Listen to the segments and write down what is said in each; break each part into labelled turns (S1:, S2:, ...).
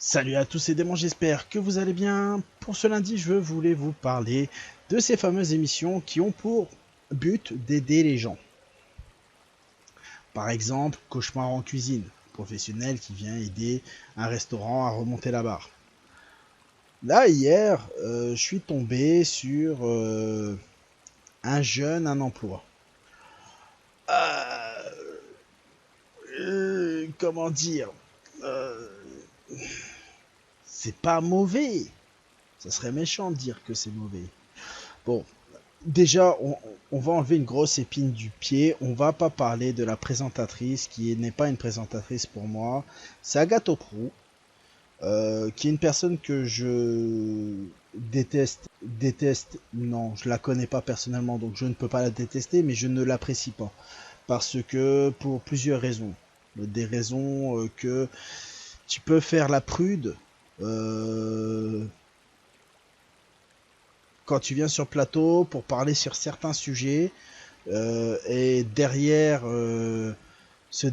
S1: Salut à tous et démons, j'espère que vous allez bien. Pour ce lundi, je voulais vous parler de ces fameuses émissions qui ont pour but d'aider les gens. Par exemple, Cauchemar en cuisine, professionnel qui vient aider un restaurant à remonter la barre. Là, hier, je suis tombé sur un jeune, un emploi. Comment dire euh, C'est pas mauvais. Ça serait méchant de dire que c'est mauvais. Bon, déjà, on va enlever une grosse épine du pied. On va pas parler de la présentatrice qui n'est pas une présentatrice pour moi. C'est Agathe Oprou, qui est une personne que je déteste. Déteste, non, je la connais pas personnellement, donc je ne peux pas la détester, mais je ne l'apprécie pas. Parce que, pour plusieurs raisons. Des raisons que tu peux faire la prude. euh, Quand tu viens sur plateau pour parler sur certains sujets, et derrière, se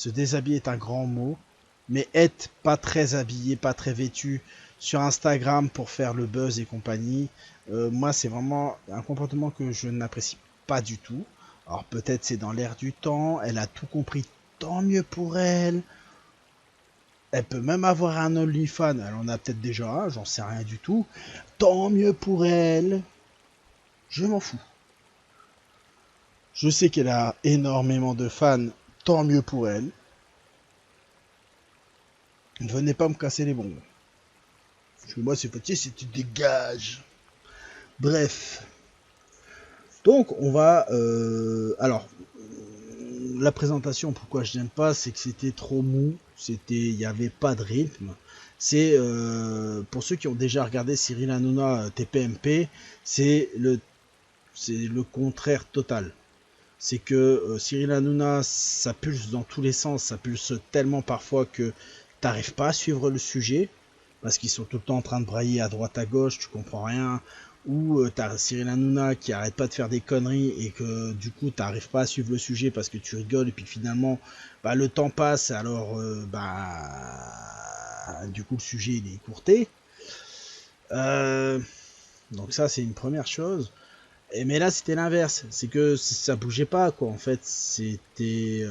S1: déshabiller est un grand mot, mais être pas très habillé, pas très vêtu sur Instagram pour faire le buzz et compagnie, moi c'est vraiment un comportement que je n'apprécie pas du tout. Alors peut-être c'est dans l'air du temps, elle a tout compris, tant mieux pour elle. Elle peut même avoir un OnlyFans, elle en a peut-être déjà un, j'en sais rien du tout. Tant mieux pour elle, je m'en fous. Je sais qu'elle a énormément de fans, tant mieux pour elle. Ne venez pas me casser les bonbons. Parce que moi, c'est petit, c'est tu dégages. Bref. Donc, on va... alors, la présentation, pourquoi je n'aime pas, c'est que c'était trop mou. Il n'y avait pas de rythme. C'est, pour ceux qui ont déjà regardé Cyril Hanouna TPMP, c'est le contraire total. C'est que Cyril Hanouna, ça pulse dans tous les sens, ça pulse tellement parfois que t'arrives pas à suivre le sujet, parce qu'ils sont tout le temps en train de brailler à droite à gauche, tu comprends rien, ou t'as Cyril Hanouna qui arrête pas de faire des conneries et que du coup t'arrives pas à suivre le sujet parce que tu rigoles et puis finalement bah, le temps passe, alors du coup le sujet il est écourté. Euh, donc ça c'est une première chose. Mais là, c'était l'inverse. C'est que ça bougeait pas, quoi. En fait, c'était...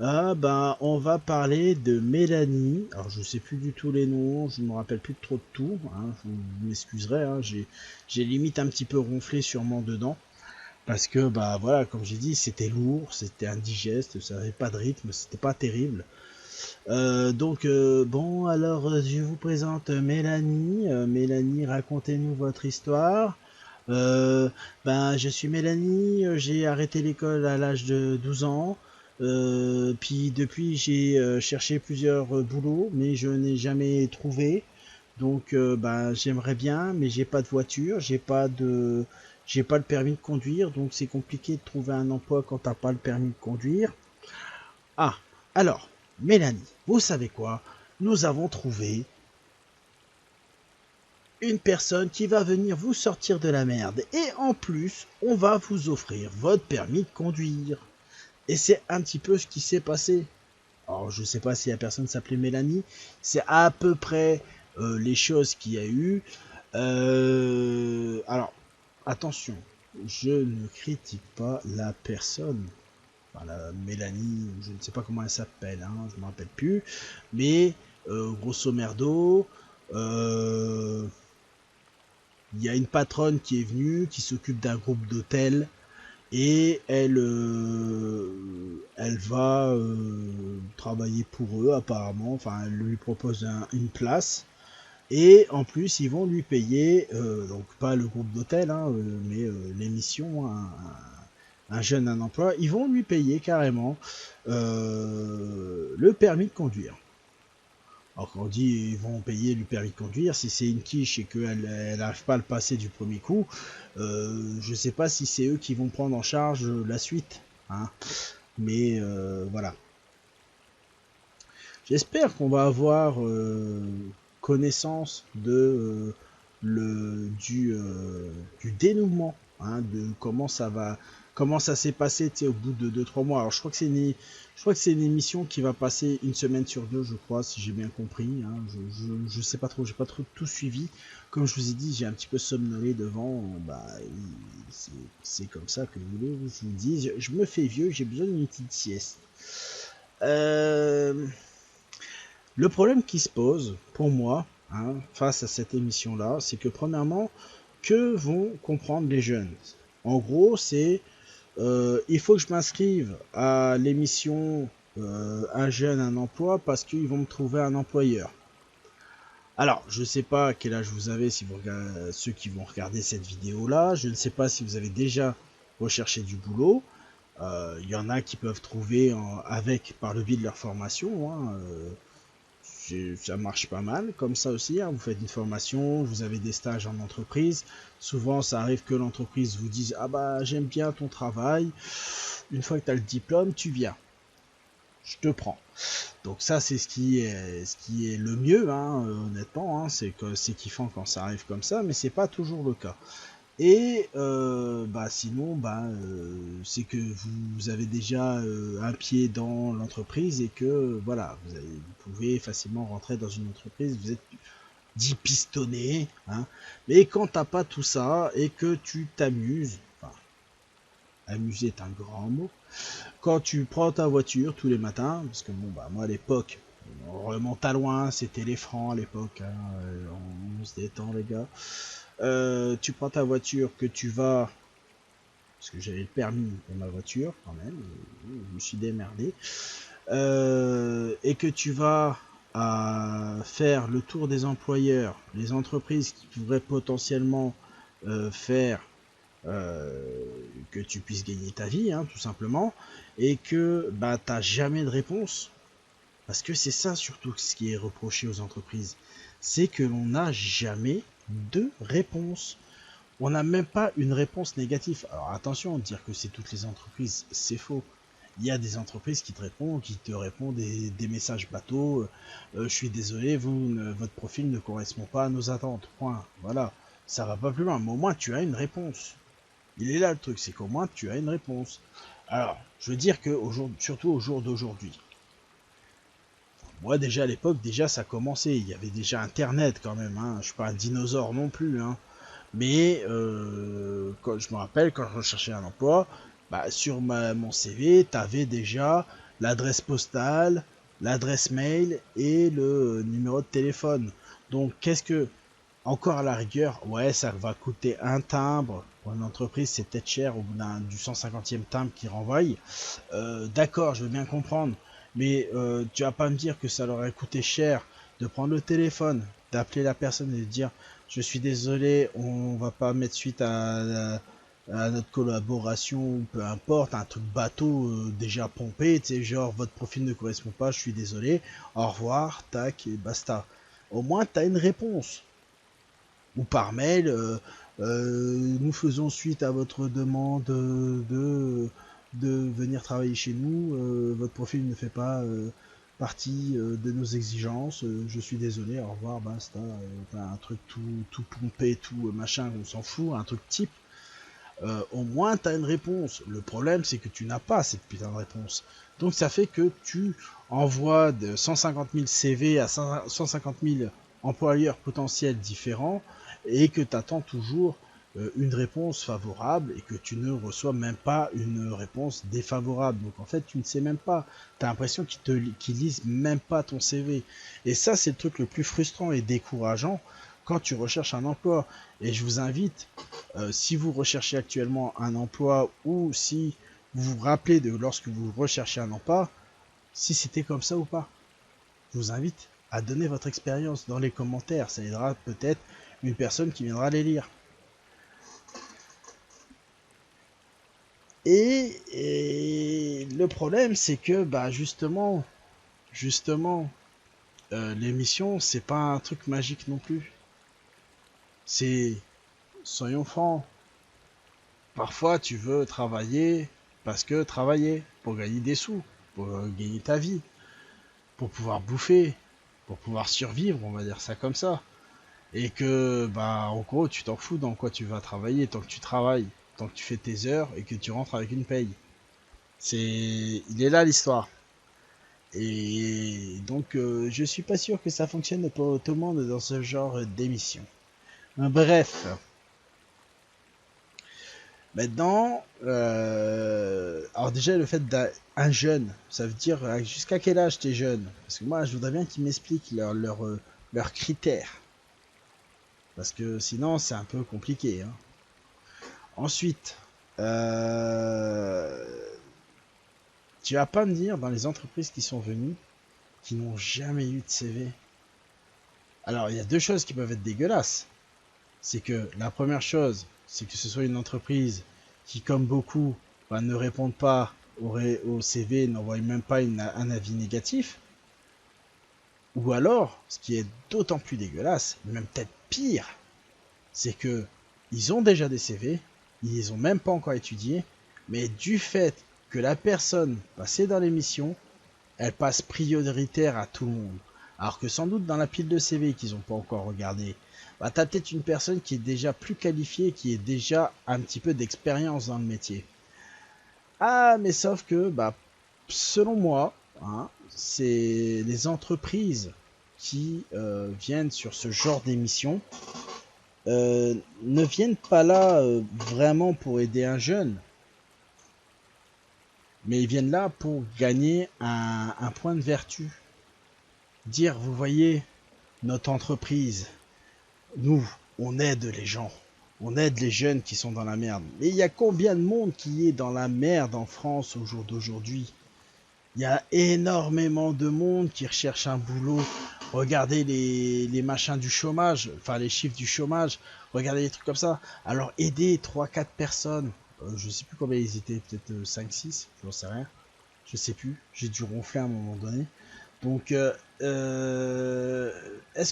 S1: ah, ben, on va parler de Mélanie. Alors, je sais plus du tout les noms. Je me rappelle plus de trop de tout. Hein, vous m'excuserez. Hein, j'ai limite un petit peu ronflé sûrement dedans. Parce que, bah, voilà, comme j'ai dit, c'était lourd, c'était indigeste, ça n'avait pas de rythme, c'était pas terrible. Bon, alors, je vous présente Mélanie. Mélanie, racontez-nous votre histoire. Euh, je suis Mélanie, j'ai arrêté l'école à l'âge de 12 ans. Puis depuis, j'ai cherché plusieurs boulots, mais je n'ai jamais trouvé. Donc, j'aimerais bien, mais j'ai pas de voiture, j'ai pas le permis de conduire, donc c'est compliqué de trouver un emploi quand t'as pas le permis de conduire. Ah, alors, Mélanie, vous savez quoi? Nous avons trouvé une personne qui va venir vous sortir de la merde. Et en plus, on va vous offrir votre permis de conduire. Et c'est un petit peu ce qui s'est passé. Alors, je sais pas si la personne s'appelait Mélanie. C'est à peu près les choses qu'il y a eu. Alors, attention, je ne critique pas la personne. Enfin, la Mélanie, je ne sais pas comment elle s'appelle, hein, je ne me rappelle plus. Mais, grosso merdo, il y a une patronne qui est venue, qui s'occupe d'un groupe d'hôtels, et elle va travailler pour eux apparemment. Enfin, elle lui propose une place. Et en plus, ils vont lui payer, donc pas le groupe d'hôtel, hein, mais l'émission, un jeune, un emploi, ils vont lui payer carrément le permis de conduire. Alors quand on dit ils vont payer le permis de conduire, si c'est une quiche et qu'elle n'arrive pas à le passer du premier coup, je sais pas si c'est eux qui vont prendre en charge la suite. Hein. Mais voilà. J'espère qu'on va avoir connaissance de du dénouement, hein, de comment ça s'est passé au bout de 2-3 mois. Alors je crois que Je crois que c'est une émission qui va passer une semaine sur deux, je crois, si j'ai bien compris. Hein. Je sais pas trop, j'ai pas trop tout suivi. Comme je vous ai dit, j'ai un petit peu somnolé devant. Bah, c'est comme ça que vous voulez, je vous dis. Je me fais vieux, j'ai besoin d'une petite sieste. Euh, le problème qui se pose pour moi, hein, face à cette émission-là, c'est que premièrement, que vont comprendre les jeunes? En gros, c'est il faut que je m'inscrive à l'émission Un jeune, un emploi parce qu'ils vont me trouver un employeur. Alors, je ne sais pas quel âge vous avez si vous regardez, ceux qui vont regarder cette vidéo-là. Je ne sais pas si vous avez déjà recherché du boulot. Il y en a qui peuvent trouver par le biais de leur formation. Hein, ça marche pas mal comme ça aussi, hein. Vous faites une formation, vous avez des stages en entreprise. Souvent, ça arrive que l'entreprise vous dise ah bah j'aime bien ton travail. Une fois que tu as le diplôme, tu viens. Je te prends. Donc ça, c'est ce qui est le mieux, hein, honnêtement. Hein, c'est kiffant quand ça arrive comme ça, mais c'est pas toujours le cas. Et bah sinon, c'est que vous avez déjà un pied dans l'entreprise et que voilà, vous pouvez facilement rentrer dans une entreprise. Vous êtes dit pistonné, hein. Mais quand t'as pas tout ça et que tu t'amuses, enfin, amuser est un grand mot. Quand tu prends ta voiture tous les matins, parce que bon bah moi à l'époque, on remonte à loin, c'était les francs à l'époque, hein, on se détend les gars. Tu prends ta voiture, que tu vas, parce que j'avais le permis de ma voiture quand même, je me suis démerdé, et que tu vas à faire le tour des employeurs, les entreprises qui pourraient potentiellement faire que tu puisses gagner ta vie, hein, tout simplement, et que bah t'as jamais de réponse, parce que c'est ça surtout ce qui est reproché aux entreprises, c'est que l'on n'a jamais de réponse. On n'a même pas une réponse négative. Alors attention, dire que c'est toutes les entreprises, c'est faux. Il y a des entreprises qui te répondent des messages bateaux. Je suis désolé, votre profil ne correspond pas à nos attentes. Point. Voilà. Ça va pas plus loin. Mais au moins, tu as une réponse. Il est là le truc, c'est qu'au moins, tu as une réponse. Alors, je veux dire que, surtout au jour d'aujourd'hui. Moi, déjà à l'époque, déjà ça commençait. Il y avait déjà Internet quand même. Hein. Je suis pas un dinosaure non plus. Hein. Mais quand je me rappelle, quand je recherchais un emploi, bah, sur mon CV, tu avais déjà l'adresse postale, l'adresse mail et le numéro de téléphone. Donc, qu'est-ce que, encore à la rigueur, ouais, ça va coûter un timbre. Pour une entreprise, c'est peut-être cher au bout du 150e timbre qui renvoie. D'accord, je veux bien comprendre. Mais tu vas pas me dire que ça leur aurait coûté cher de prendre le téléphone, d'appeler la personne et de dire je suis désolé, on va pas mettre suite à notre collaboration ou peu importe, un truc bateau déjà pompé, tu sais, genre votre profil ne correspond pas, je suis désolé, au revoir, tac, et basta. Au moins, tu as une réponse. Ou par mail, nous faisons suite à votre demande de venir travailler chez nous, votre profil ne fait pas partie de nos exigences, je suis désolé, au revoir, basta, un truc tout pompé, tout machin, on s'en fout, un truc type. Au moins tu as une réponse. Le problème c'est que tu n'as pas cette putain de réponse. Donc ça fait que tu envoies de 150 000 CV à 150 000 employeurs potentiels différents et que tu attends toujours une réponse favorable et que tu ne reçois même pas une réponse défavorable. Donc en fait tu ne sais même pas. Tu as l'impression qu'ils lisent même pas ton CV. Et ça c'est le truc le plus frustrant et décourageant quand tu recherches un emploi. Et je vous invite, si vous recherchez actuellement un emploi ou si vous vous rappelez de lorsque vous recherchez un emploi, si c'était comme ça ou pas. Je vous invite à donner votre expérience dans les commentaires. Ça aidera peut-être une personne qui viendra les lire. Et le problème, c'est que bah justement, l'émission, c'est pas un truc magique non plus. C'est, soyons francs, parfois tu veux travailler parce que travailler, pour gagner des sous, pour gagner ta vie, pour pouvoir bouffer, pour pouvoir survivre, on va dire ça comme ça. Et que, bah, en gros, tu t'en fous dans quoi tu vas travailler tant que tu travailles, tant que tu fais tes heures et que tu rentres avec une paye. Il est là l'histoire. Et donc, je suis pas sûr que ça fonctionne pour tout le monde dans ce genre d'émission. Bref, maintenant, alors déjà le fait d'un jeune, ça veut dire jusqu'à quel âge t'es jeune? Parce que moi, je voudrais bien qu'ils m'expliquent leurs critères. Parce que sinon, c'est un peu compliqué, hein. Ensuite, euh, tu vas pas me dire dans les entreprises qui sont venues, qui n'ont jamais eu de CV. Alors, il y a deux choses qui peuvent être dégueulasses. C'est que la première chose, c'est que ce soit une entreprise qui, comme beaucoup, bah, ne répondent pas au CV, n'envoie même pas un avis négatif. Ou alors, ce qui est d'autant plus dégueulasse, même peut-être pire, c'est que ils ont déjà des CV, ils les ont même pas encore étudiés, mais du fait que la personne passée dans l'émission, elle passe prioritaire à tout le monde. Alors que sans doute dans la pile de CV qu'ils n'ont pas encore regardé, bah t'as peut-être une personne qui est déjà plus qualifiée, qui est déjà un petit peu d'expérience dans le métier. Ah, mais sauf que, bah, selon moi, hein, c'est les entreprises qui viennent sur ce genre d'émission ne viennent pas là vraiment pour aider un jeune, mais ils viennent là pour gagner un point de vertu. Dire, vous voyez, notre entreprise, nous, on aide les gens. On aide les jeunes qui sont dans la merde. Mais il y a combien de monde qui est dans la merde en France au jour d'aujourd'hui? Il y a énormément de monde qui recherche un boulot. Regardez les machins du chômage, enfin les chiffres du chômage. Regardez les trucs comme ça. Alors aidez trois quatre personnes. Je sais plus combien ils étaient, peut-être 5-6, j'en sais rien. Je sais plus. J'ai dû ronfler à un moment donné. Donc, est-ce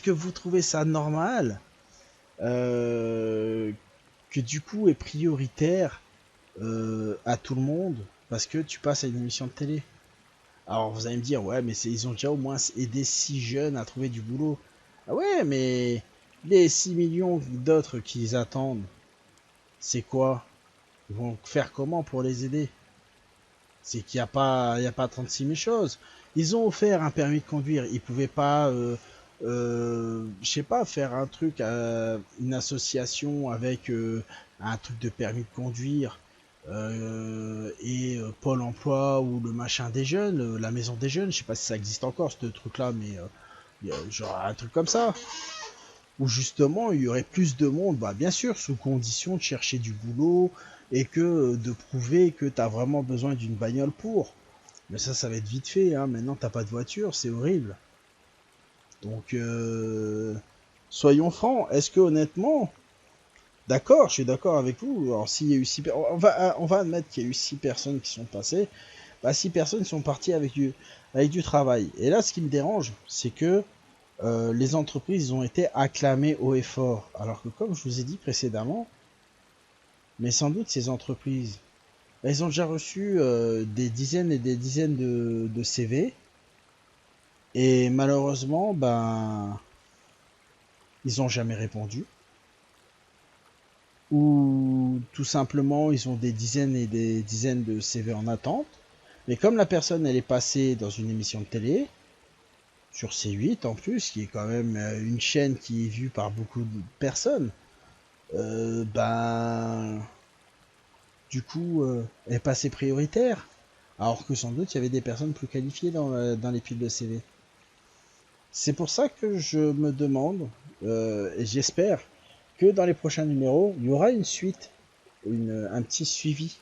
S1: que vous trouvez ça normal que du coup est prioritaire à tout le monde parce que tu passes à une émission de télé? Alors vous allez me dire, ouais, mais ils ont déjà au moins aidé 6 jeunes à trouver du boulot. Ah ouais, mais les 6 millions d'autres qui attendent, c'est quoi? Ils vont faire comment pour les aider? C'est qu'il n'y a pas 36 000 choses. Ils ont offert un permis de conduire. Ils pouvaient pas, je sais pas, faire un truc, une association avec un truc de permis de conduire et Pôle Emploi ou le machin des jeunes, la maison des jeunes. Je sais pas si ça existe encore ce truc-là, mais genre un truc comme ça. Où justement il y aurait plus de monde, bah bien sûr, sous condition de chercher du boulot et que de prouver que tu as vraiment besoin d'une bagnole pour. Mais ça va être vite fait, hein. Maintenant t'as pas de voiture, c'est horrible. Donc soyons francs, est-ce que honnêtement, d'accord, je suis d'accord avec vous. Alors s'il y a eu on va admettre qu'il y a eu 6 personnes qui sont passées, bah 6 personnes sont parties avec du travail. Et là ce qui me dérange, c'est que les entreprises ont été acclamées haut et fort. Alors que comme je vous ai dit précédemment, mais sans doute ces entreprises, elles ont déjà reçu des dizaines et des dizaines de CV. Et malheureusement, ben, ils n'ont jamais répondu. Ou tout simplement, ils ont des dizaines et des dizaines de CV en attente. Mais comme la personne, elle est passée dans une émission de télé, sur C8 en plus, qui est quand même une chaîne qui est vue par beaucoup de personnes, ben, du coup, elle passait prioritaire. Alors que sans doute, il y avait des personnes plus qualifiées dans les piles de CV. C'est pour ça que je me demande, et j'espère, que dans les prochains numéros, il y aura une suite, un petit suivi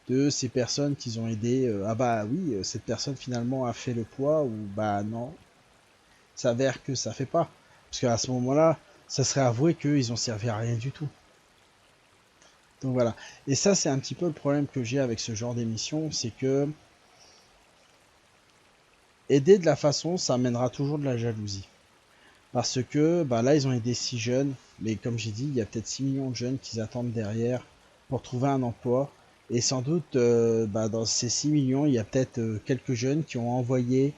S1: de ces personnes qu'ils ont aidées. Ah bah oui, cette personne finalement a fait le poids, ou bah non, ça s'avère que ça fait pas. Parce qu'à ce moment-là, ça serait avoué qu'ils ont servi à rien du tout. Donc voilà. Et ça, c'est un petit peu le problème que j'ai avec ce genre d'émission, c'est que aider de la façon, ça amènera toujours de la jalousie. Parce que bah là, ils ont aidé 6 jeunes, mais comme j'ai dit, il y a peut-être 6 millions de jeunes qui attendent derrière pour trouver un emploi. Et sans doute, bah, dans ces 6 millions, il y a peut-être quelques jeunes qui ont envoyé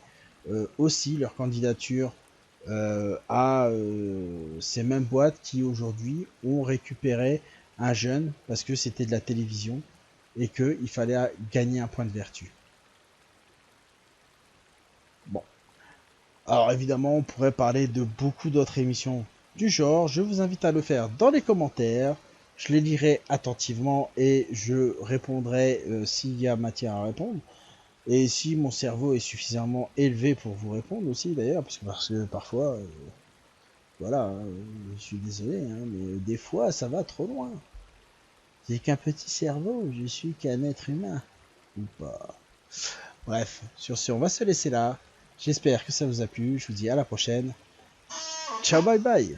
S1: aussi leur candidature à ces mêmes boîtes qui aujourd'hui ont récupéré un jeune parce que c'était de la télévision et qu'il fallait gagner un point de vertu. Alors évidemment, on pourrait parler de beaucoup d'autres émissions du genre. Je vous invite à le faire dans les commentaires. Je les lirai attentivement et je répondrai s'il y a matière à répondre. Et si mon cerveau est suffisamment élevé pour vous répondre aussi d'ailleurs, parce que parfois, voilà, je suis désolé, hein, mais des fois ça va trop loin. J'ai qu'un petit cerveau, je suis qu'un être humain. Ou pas. Bref, sur ce, on va se laisser là. J'espère que ça vous a plu. Je vous dis à la prochaine. Ciao, bye bye.